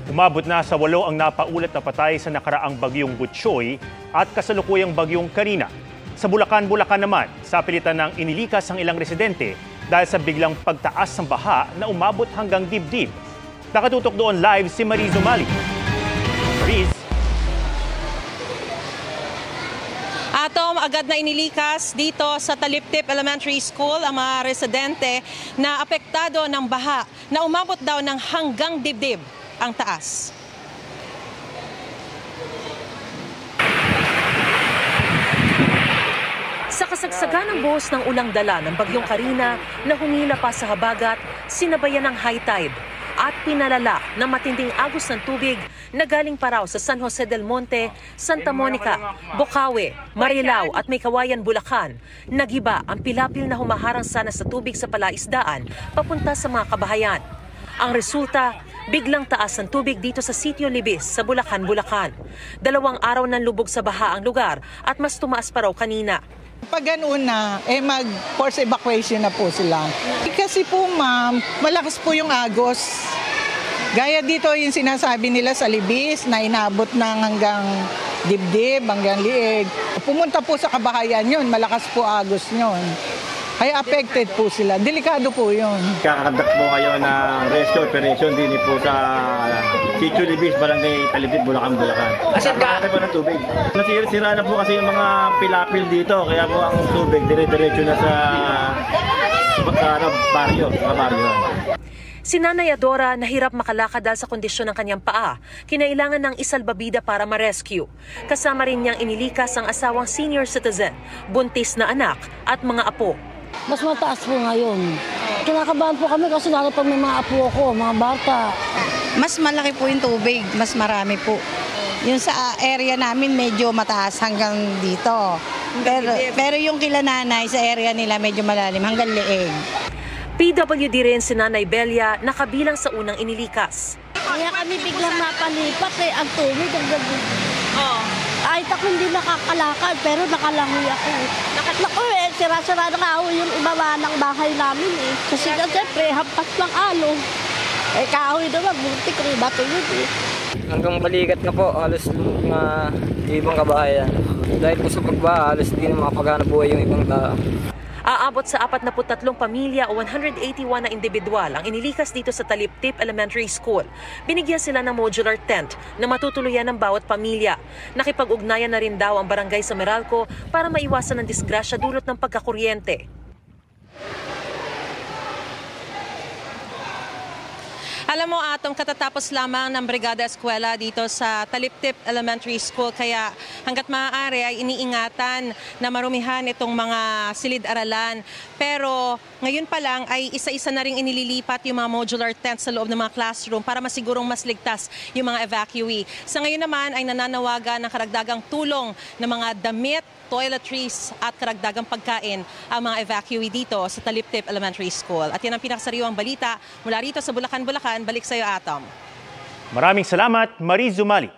Umabot na sa 8 ang napaulat na patay sa nakaraang bagyong Butchoy at kasalukuyang bagyong Karina. Sa Bulacan naman, sa pilitan ng inilikas ang ilang residente dahil sa biglang pagtaas ng baha na umabot hanggang dibdib. Nakatutok doon live si Mariz Umali. Mariz. Atom, agad na inilikas dito sa Taliptip Elementary School ang mga residente na apektado ng baha na umabot daw ng hanggang dibdib ang taas. Sa kasagsagan ng buhos ng ulang dala ng bagyong Karina na humila pa sa habagat, sinabayan ng high tide at pinalala ng matinding agos ng tubig na galing pa raw sa San Jose del Monte, Santa Monica, Bocaue, Marilao at Maykawayan, Bulacan. Nagiba ang pilapil na humaharang sana sa tubig sa palaisdaan papunta sa mga kabahayan. Ang resulta, biglang taas ng tubig dito sa Sitio Libis sa Bulacan, Bulacan. 2 araw ng lubog sa baha ang lugar at mas tumaas pa raw kanina. Pag ganoon na, mag-force evacuation na po sila. Kasi po ma'am, malakas po yung agos. Gaya dito yung sinasabi nila sa Libis na inabot ng hanggang dibdib, hanggang liig. Pumunta po sa kabahayan yun, malakas po agos yun. Kaya affected po sila. Delikado po yun. Kakakandak po kayo ng rescue operation din po sa Sitio Libis, Barangay Taliptip, Bulacan. Kasi bakit po ng tubig? Nasira na po kasi yung mga pilapil dito. Kaya po ang tubig dire-diretso na sa baryo. Si Nanay Adora nahirap makalakad dahil sa kondisyon ng kanyang paa. Kinailangan ng isalbabida para ma-rescue. Kasama rin niyang inilikas ang asawang senior citizen, buntis na anak at mga apo. Mas mataas po ngayon. Kinakabahan po kami kasi lalo pag may mga apo ako, mga bata. Mas malaki po yung tubig, mas marami po. Yung sa area namin medyo mataas hanggang dito. Pero yung kila nanay sa area nila medyo malalim hanggang leeg. PWD rin si Nanay Belia na kabilang sa unang inilikas. Kaya kami biglang napalipat ang tubig hanggang dito. Kahit ako hindi nakakalakad, pero nakalangoy ako. Naku sira-sira na kahoy yung ibaba ng bahay namin Kasi siyempre, hampas lang alo. Kahoy naman, buti kung bato yun Hanggang balikat na po, halos mga ibang kabahayan. Dahil po sa pagbaha, halos hindi na makapaghanap buhay yung ibang tao. Aabot sa 43 pamilya o 181 na individual ang inilikas dito sa Taliptip Elementary School. Binigyan sila ng modular tent na matutuluyan ng bawat pamilya. Nakipag-ugnayan na rin daw ang barangay sa Meralco para maiwasan ang disgrasya dulot ng pagkakuryente. Alam mo, Atom, katatapos lamang ng Brigada Eskwela dito sa Taliptip Elementary School. Kaya hanggat maaari ay iniingatan na marumihan itong mga silid-aralan. Pero ngayon pa lang ay isa-isa na rin inililipat yung mga modular tents sa loob ng mga classroom para masigurong mas ligtas yung mga evacuee. Sa ngayon naman ay nananawagan ng karagdagang tulong ng mga damit, toiletries at karagdagang pagkain ang mga evacuee dito sa Taliptip Elementary School. At yan ang pinakasariwang balita mula rito sa Bulacan, Balik sa iyo, Atom. Maraming salamat, Mariz Umali.